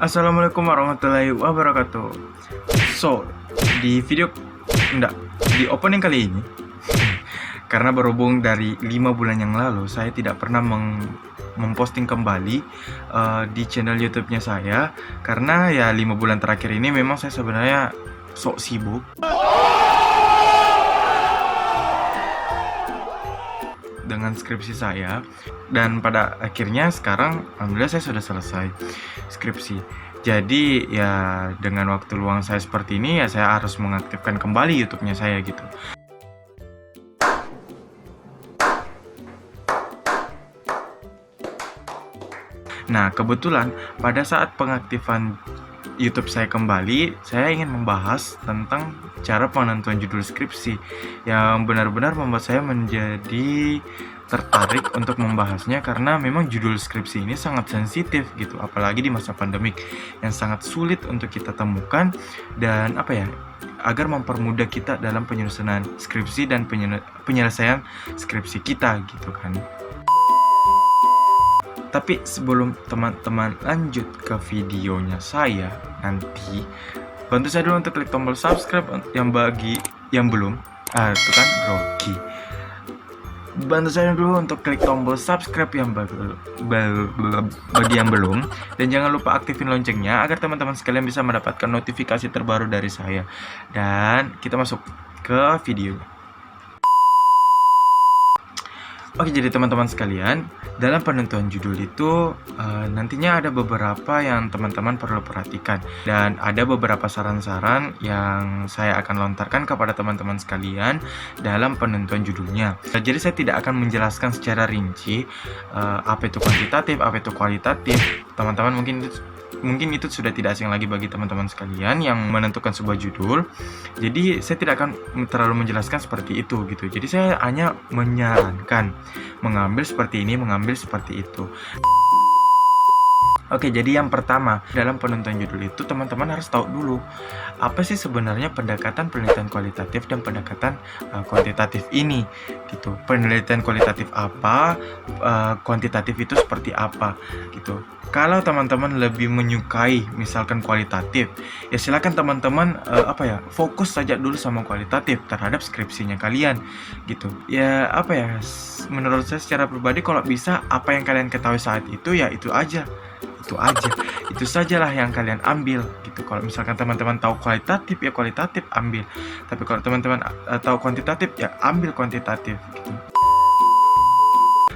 Assalamualaikum warahmatullahi wabarakatuh. So, di video di opening kali ini, karena berhubung dari 5 bulan yang lalu saya tidak pernah memposting kembali di channel YouTube-nya saya, karena ya 5 bulan terakhir ini memang saya sebenarnya sok sibuk dengan skripsi saya, dan pada akhirnya sekarang alhamdulillah saya sudah selesai skripsi. Jadi ya dengan waktu luang saya seperti ini ya saya harus mengaktifkan kembali YouTube-nya saya gitu. Nah, kebetulan pada saat pengaktifan YouTube saya kembali, saya ingin membahas tentang cara penentuan judul skripsi yang benar-benar membuat saya menjadi tertarik untuk membahasnya, karena memang judul skripsi ini sangat sensitif gitu, apalagi di masa pandemik yang sangat sulit untuk kita temukan, dan agar mempermudah kita dalam penyusunan skripsi dan penyelesaian skripsi kita gitu kan. Tapi sebelum teman-teman lanjut ke videonya saya nanti, bantu saya dulu untuk klik tombol subscribe yang bagi yang belum. Itu kan grogi. Bantu saya dulu untuk klik tombol subscribe yang bagi yang belum, dan jangan lupa aktifin loncengnya agar teman-teman sekalian bisa mendapatkan notifikasi terbaru dari saya. Dan kita masuk ke videonya. Oke, jadi teman-teman sekalian, dalam penentuan judul itu nantinya ada beberapa yang teman-teman perlu perhatikan, dan ada beberapa saran-saran yang saya akan lontarkan kepada teman-teman sekalian dalam penentuan judulnya. Jadi saya tidak akan menjelaskan secara rinci apa itu kuantitatif, apa itu kualitatif. Teman-teman mungkin itu sudah tidak asing lagi bagi teman-teman sekalian yang menentukan sebuah judul. Jadi saya tidak akan terlalu menjelaskan seperti itu gitu. Jadi saya hanya menyarankan mengambil seperti ini, mengambil seperti itu. Oke, jadi yang pertama dalam penentuan judul itu teman-teman harus tahu dulu apa sih sebenarnya pendekatan penelitian kualitatif dan pendekatan kuantitatif ini gitu. Penelitian kualitatif apa, kuantitatif itu seperti apa gitu. Kalau teman-teman lebih menyukai misalkan kualitatif, ya silakan teman-teman fokus saja dulu sama kualitatif terhadap skripsinya kalian gitu. Ya menurut saya secara pribadi, kalau bisa apa yang kalian ketahui saat itu ya itu sajalah yang kalian ambil gitu. Kalau misalkan teman-teman tahu kualitatif ya kualitatif ambil, tapi kalau teman-teman tahu kuantitatif ya ambil kuantitatif gitu.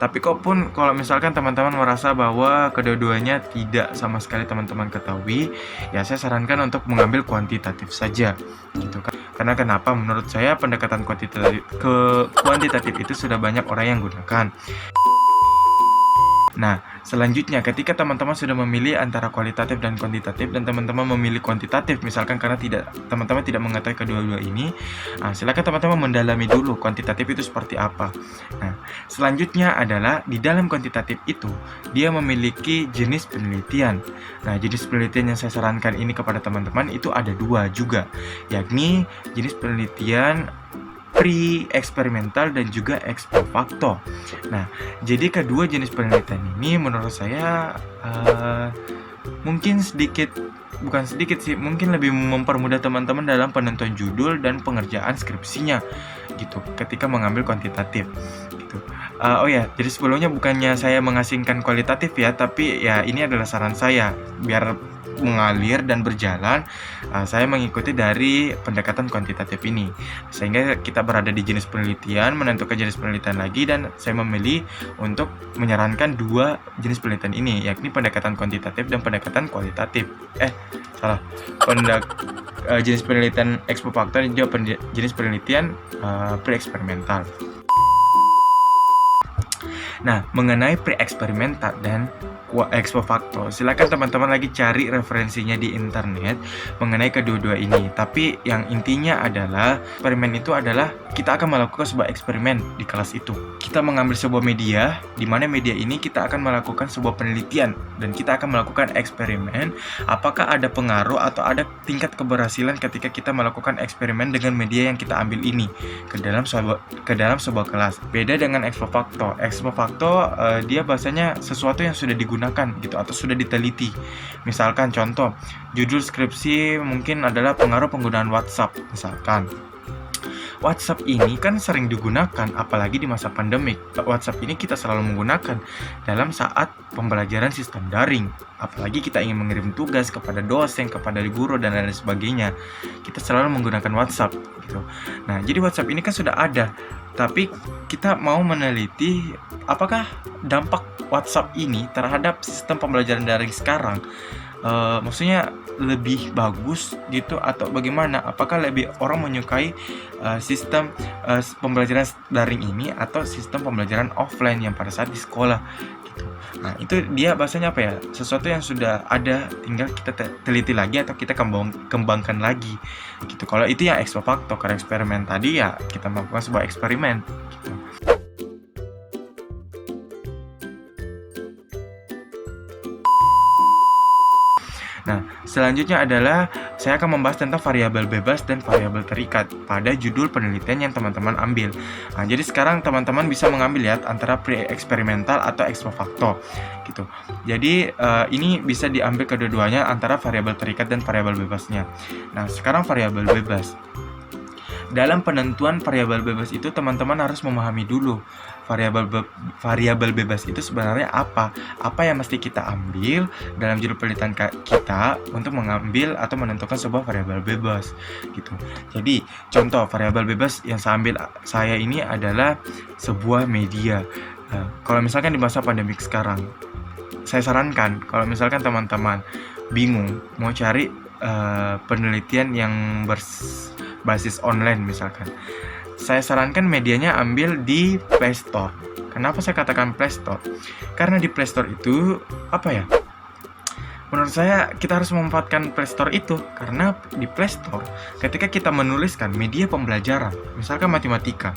Tapi kalau misalkan teman-teman merasa bahwa kedua-duanya tidak sama sekali teman-teman ketahui, ya saya sarankan untuk mengambil kuantitatif saja gitu kan. Karena kenapa? Menurut saya pendekatan kuantitatif itu sudah banyak orang yang gunakan. Nah, selanjutnya ketika teman-teman sudah memilih antara kualitatif dan kuantitatif, dan teman-teman memilih kuantitatif misalkan karena teman-teman tidak mengetahui kedua-dua ini, silakan teman-teman mendalami dulu kuantitatif itu seperti apa. Nah, selanjutnya adalah di dalam kuantitatif itu dia memiliki jenis penelitian. Nah, jenis penelitian yang saya sarankan ini kepada teman-teman itu ada 2 juga, yakni jenis penelitian pre-eksperimental dan juga ex post facto. Nah, jadi kedua jenis penelitian ini menurut saya mungkin lebih mempermudah teman-teman dalam penentuan judul dan pengerjaan skripsinya gitu ketika mengambil kuantitatif gitu. Jadi sebelumnya bukannya saya mengasingkan kualitatif ya, tapi ya ini adalah saran saya biar mengalir dan berjalan. Saya mengikuti dari pendekatan kuantitatif ini sehingga kita berada di jenis penelitian, menentukan jenis penelitian lagi, dan saya memilih untuk menyarankan 2 jenis penelitian ini, yakni pendekatan kuantitatif dan pendekatan kualitatif. Jenis penelitian ex post facto dan juga jenis penelitian pre-eksperimental. Nah, mengenai pre-eksperimental dan ex post facto, silakan teman-teman lagi cari referensinya di internet mengenai kedua-dua ini. Tapi yang intinya adalah eksperimen itu adalah kita akan melakukan sebuah eksperimen di kelas itu. Kita mengambil sebuah media, di mana media ini kita akan melakukan sebuah penelitian dan kita akan melakukan eksperimen. Apakah ada pengaruh atau ada tingkat keberhasilan ketika kita melakukan eksperimen dengan media yang kita ambil ini ke dalam sebuah kelas. Beda dengan ex post facto. Ex post facto dia bahasanya sesuatu yang sudah digunakan digunakan gitu atau sudah diteliti. Misalkan contoh, judul skripsi mungkin adalah pengaruh penggunaan WhatsApp misalkan. WhatsApp ini kan sering digunakan apalagi di masa pandemik. WhatsApp ini kita selalu menggunakan dalam saat pembelajaran sistem daring. Apalagi kita ingin mengirim tugas kepada dosen, kepada guru dan lain sebagainya. Kita selalu menggunakan WhatsApp gitu. Nah, jadi WhatsApp ini kan sudah ada. Tapi kita mau meneliti apakah dampak WhatsApp ini terhadap sistem pembelajaran daring sekarang. Maksudnya lebih bagus gitu atau bagaimana? Apakah lebih orang menyukai sistem pembelajaran daring ini atau sistem pembelajaran offline yang pada saat di sekolah gitu. Nah, itu dia bahasanya apa ya? Sesuatu yang sudah ada, tinggal kita teliti lagi atau kita kembangkan lagi gitu. Kalau itu ya ex facto, karena eksperimen tadi ya kita melakukan sebuah eksperimen gitu. Nah, selanjutnya adalah saya akan membahas tentang variabel bebas dan variabel terikat pada judul penelitian yang teman-teman ambil. Nah, jadi sekarang teman-teman bisa mengambil ya antara pre-eksperimental atau ex facto gitu. Jadi ini bisa diambil kedua-duanya antara variabel terikat dan variabel bebasnya. Nah, sekarang variabel bebas. Dalam penentuan variabel bebas itu teman-teman harus memahami dulu variabel bebas itu sebenarnya apa yang mesti kita ambil dalam judul penelitian kita untuk mengambil atau menentukan sebuah variabel bebas gitu. Jadi contoh variabel bebas yang saya ini adalah sebuah media. Kalau misalkan di masa pandemik sekarang, saya sarankan kalau misalkan teman-teman bingung mau cari penelitian yang basis online misalkan, saya sarankan medianya ambil di Play Store. Kenapa saya katakan Play Store? Karena di Play Store itu menurut saya kita harus memanfaatkan Play Store itu, karena di Play Store ketika kita menuliskan media pembelajaran, misalkan matematika,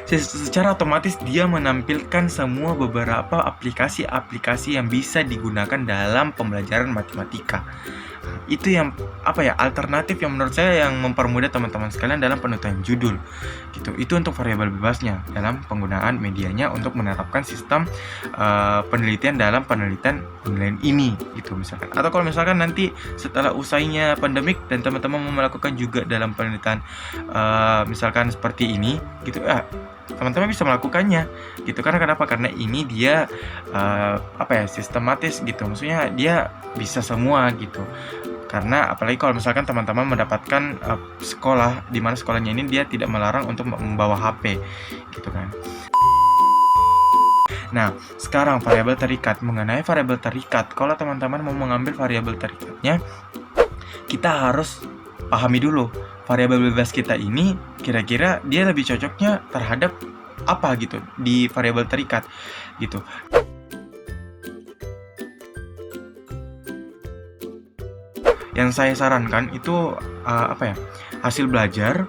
secara otomatis dia menampilkan semua beberapa aplikasi-aplikasi yang bisa digunakan dalam pembelajaran matematika. Itu yang alternatif yang menurut saya yang mempermudah teman-teman sekalian dalam penentuan judul gitu. Itu untuk variabel bebasnya dalam penggunaan medianya untuk menerapkan sistem penelitian dalam penelitian online ini gitu misalkan. Atau kalau misalkan nanti setelah usainya pandemik dan teman-teman mau melakukan juga dalam penelitian misalkan seperti ini gitu teman-teman bisa melakukannya gitu. Karena ini dia sistematis gitu, maksudnya dia bisa semua gitu. Karena apalagi kalau misalkan teman-teman mendapatkan sekolah di mana sekolahnya ini dia tidak melarang untuk membawa HP gitu kan. Nah, sekarang variabel terikat. Mengenai variabel terikat, kalau teman-teman mau mengambil variabel terikatnya, kita harus pahami dulu variabel bebas kita ini kira-kira dia lebih cocoknya terhadap apa gitu di variabel terikat gitu. Yang saya sarankan itu hasil belajar,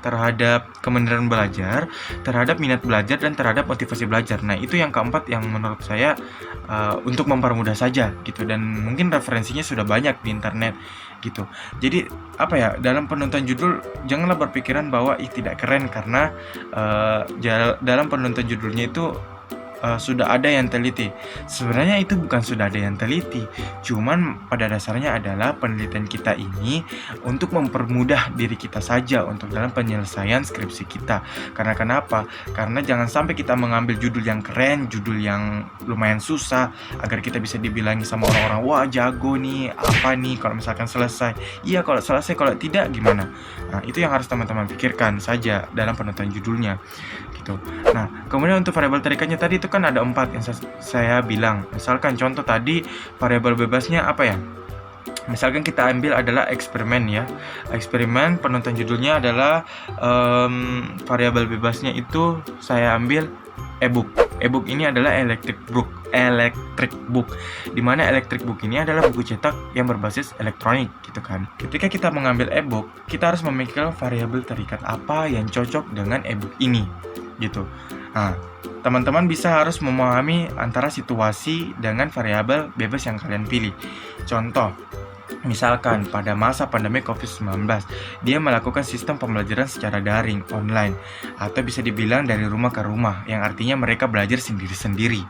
terhadap kebenaran belajar, terhadap minat belajar, dan terhadap motivasi belajar. Nah, itu yang keempat yang menurut saya untuk mempermudah saja gitu, dan mungkin referensinya sudah banyak di internet gitu. Jadi dalam penentuan judul janganlah berpikiran bahwa tidak keren karena dalam penentuan judulnya itu sudah ada yang teliti. Sebenarnya itu bukan sudah ada yang teliti, cuman pada dasarnya adalah penelitian kita ini untuk mempermudah diri kita saja untuk dalam penyelesaian skripsi kita. Karena kenapa? Karena jangan sampai kita mengambil judul yang keren, judul yang lumayan susah agar kita bisa dibilangi sama orang-orang, wah jago nih, kalau misalkan selesai. Iya kalau selesai, kalau tidak gimana? Nah, itu yang harus teman-teman pikirkan saja dalam penentuan judulnya gitu. Nah, kemudian untuk variabel terikatnya tadi itu kan ada 4 yang saya bilang. Misalkan contoh tadi variabel bebasnya misalkan kita ambil adalah eksperimen ya. Eksperimen penentuan judulnya adalah variabel bebasnya itu saya ambil e-book. E-book ini adalah electric book. Di mana electric book ini adalah buku cetak yang berbasis elektronik gitu kan. Ketika kita mengambil e-book, kita harus memikirkan variabel terikat apa yang cocok dengan e-book ini gitu. Nah, teman-teman harus memahami antara situasi dengan variabel bebas yang kalian pilih. Contoh, Misalkan pada masa pandemi COVID-19, dia melakukan sistem pembelajaran secara daring, online, atau bisa dibilang dari rumah ke rumah, yang artinya mereka belajar sendiri-sendiri.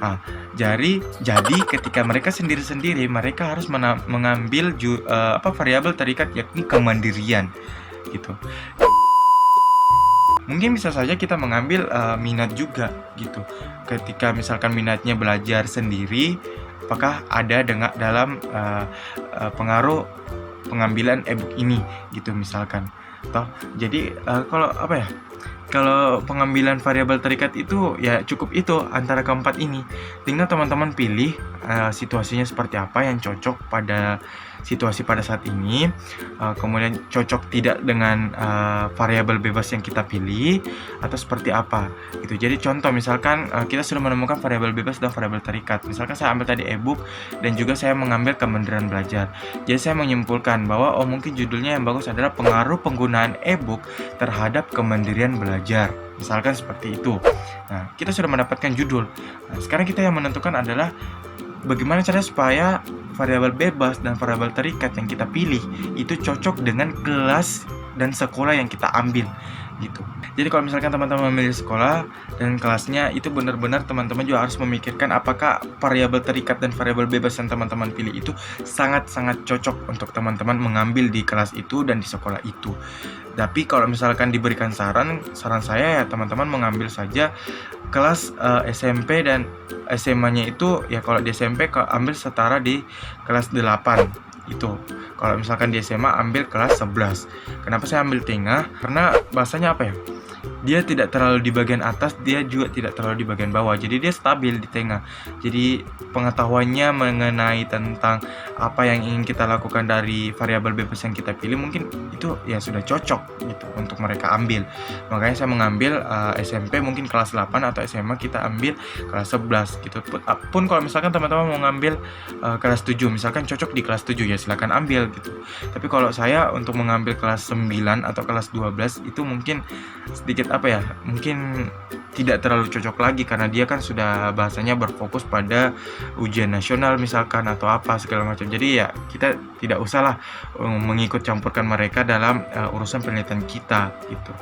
Nah, jadi ketika mereka sendiri-sendiri, mereka harus mengambil variabel terikat, yakni kemandirian, gitu. Mungkin bisa saja kita mengambil minat juga, gitu. Ketika misalkan minatnya belajar sendiri, apakah ada dalam pengaruh pengambilan e-book ini, gitu misalkan. Jadi kalau pengambilan variabel terikat itu ya cukup itu antara keempat ini. Tinggal teman-teman pilih situasinya seperti apa yang cocok pada situasi pada saat ini, kemudian cocok tidak dengan variabel bebas yang kita pilih atau seperti apa gitu. Jadi contoh misalkan kita sudah menemukan variabel bebas dan variabel terikat. Misalkan saya ambil tadi e-book dan juga saya mengambil kemandirian belajar. Jadi saya menyimpulkan bahwa mungkin judulnya yang bagus adalah pengaruh penggunaan e-book terhadap kemandirian belajar. Misalkan seperti itu. Nah, kita sudah mendapatkan judul. Nah, sekarang kita yang menentukan adalah bagaimana caranya supaya variabel bebas dan variabel terikat yang kita pilih itu cocok dengan kelas dan sekolah yang kita ambil gitu. Jadi kalau misalkan teman-teman memilih sekolah dan kelasnya, itu benar-benar teman-teman juga harus memikirkan apakah variabel terikat dan variabel bebas yang teman-teman pilih itu sangat-sangat cocok untuk teman-teman mengambil di kelas itu dan di sekolah itu. Tapi kalau misalkan diberikan saran saya ya teman-teman mengambil saja kelas SMP dan SMA-nya itu ya, kalau di SMP ambil setara di kelas 8 itu. Kalau misalkan di SMA ambil kelas 11. Kenapa saya ambil tengah? Karena bahasanya apa ya? Dia tidak terlalu di bagian atas, dia juga tidak terlalu di bagian bawah. Jadi dia stabil di tengah. Jadi pengetahuannya mengenai tentang apa yang ingin kita lakukan dari variabel bebas yang kita pilih mungkin itu ya sudah cocok gitu untuk mereka ambil. Makanya saya mengambil SMP mungkin kelas 8 atau SMA kita ambil kelas 11 gitu. Pun kalau misalkan teman-teman mau ngambil kelas 7, misalkan cocok di kelas 7 ya silakan ambil gitu. Tapi kalau saya untuk mengambil kelas 9 atau kelas 12 itu mungkin sedikit mungkin tidak terlalu cocok lagi karena dia kan sudah bahasanya berfokus pada ujian nasional misalkan atau apa segala macam. Jadi ya kita tidak usahlah mengikut campurkan mereka dalam urusan penelitian kita gitu.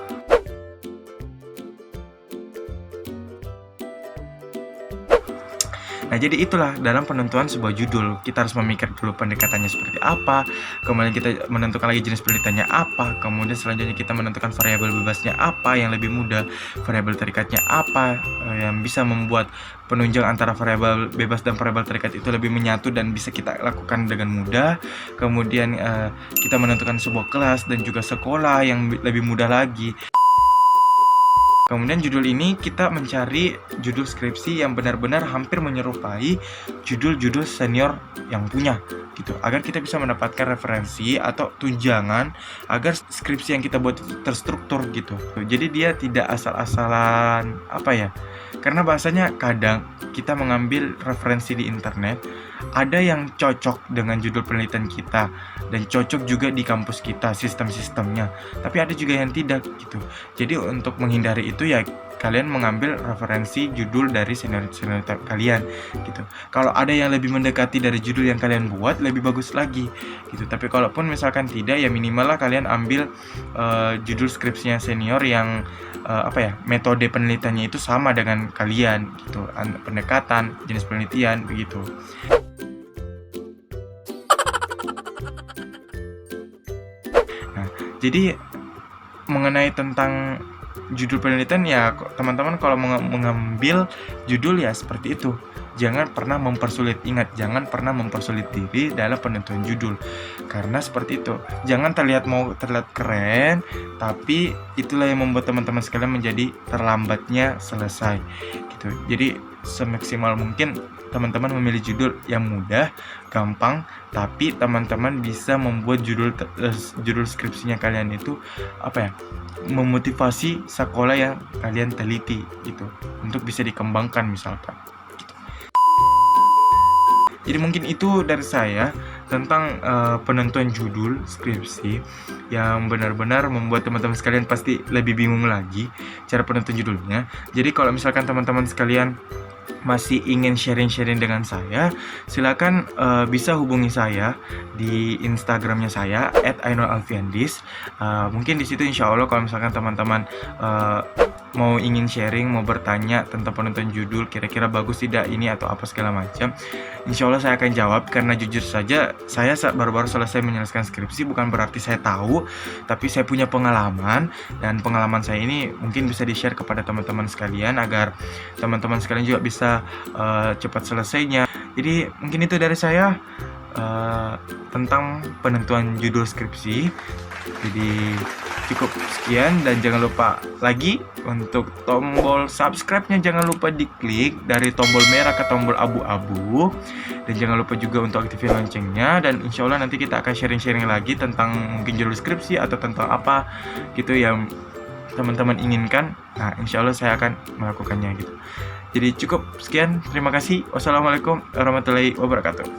Nah, jadi itulah dalam penentuan sebuah judul. Kita harus memikir dulu pendekatannya seperti apa, kemudian kita menentukan lagi jenis penelitiannya apa, kemudian selanjutnya kita menentukan variabel bebasnya apa yang lebih mudah, variabel terikatnya apa yang bisa membuat penunjang antara variabel bebas dan variabel terikat itu lebih menyatu dan bisa kita lakukan dengan mudah. Kemudian kita menentukan sebuah kelas dan juga sekolah yang lebih mudah lagi. Kemudian judul ini kita mencari judul skripsi yang benar-benar hampir menyerupai judul-judul senior yang punya gitu, agar kita bisa mendapatkan referensi atau tunjangan agar skripsi yang kita buat terstruktur gitu. Jadi dia tidak asal-asalan karena bahasanya kadang kita mengambil referensi di internet, ada yang cocok dengan judul penelitian kita dan cocok juga di kampus kita sistem-sistemnya, tapi ada juga yang tidak gitu. Jadi untuk menghindari itu ya kalian mengambil referensi judul dari senior kalian gitu. Kalau ada yang lebih mendekati dari judul yang kalian buat, lebih bagus lagi gitu. Tapi kalaupun misalkan tidak, ya minimal lah kalian ambil judul skripsinya senior yang metode penelitiannya itu sama dengan kalian gitu, pendekatan, jenis penelitian begitu. Nah, jadi mengenai tentang judul penelitian ya teman-teman kalau mengambil judul ya seperti itu. Jangan pernah mempersulit, ingat, jangan pernah mempersulit diri dalam penentuan judul. Karena seperti itu, jangan terlihat keren, tapi itulah yang membuat teman-teman sekalian menjadi terlambatnya selesai gitu. Jadi semaksimal mungkin teman-teman memilih judul yang mudah, gampang, tapi teman-teman bisa membuat judul skripsinya kalian itu memotivasi sekolah yang kalian teliti gitu, untuk bisa dikembangkan misalkan. Jadi mungkin itu dari saya tentang penentuan judul skripsi yang benar-benar membuat teman-teman sekalian pasti lebih bingung lagi cara penentuan judulnya. Jadi kalau misalkan teman-teman sekalian masih ingin sharing-sharing dengan saya, silakan bisa hubungi saya di Instagramnya saya @ainuralfiandis. Mungkin di situ insya Allah kalau misalkan teman-teman mau ingin sharing, mau bertanya tentang penonton judul, kira-kira bagus tidak ini atau apa segala macam, insya Allah saya akan jawab. Karena jujur saja saya baru-baru selesai menyelesaikan skripsi, bukan berarti saya tahu, tapi saya punya pengalaman, dan pengalaman saya ini mungkin bisa di-share kepada teman-teman sekalian agar teman-teman sekalian juga bisa cepat selesainya. Jadi mungkin itu dari saya tentang penentuan judul skripsi. Jadi cukup sekian, dan jangan lupa lagi untuk tombol subscribe-nya jangan lupa diklik dari tombol merah ke tombol abu-abu, dan jangan lupa juga untuk aktifin loncengnya. Dan insya Allah nanti kita akan sharing-sharing lagi tentang mungkin judul skripsi atau tentang apa gitu yang teman-teman inginkan. Nah, insya Allah saya akan melakukannya gitu. Jadi cukup sekian, terima kasih. Wassalamualaikum warahmatullahi wabarakatuh.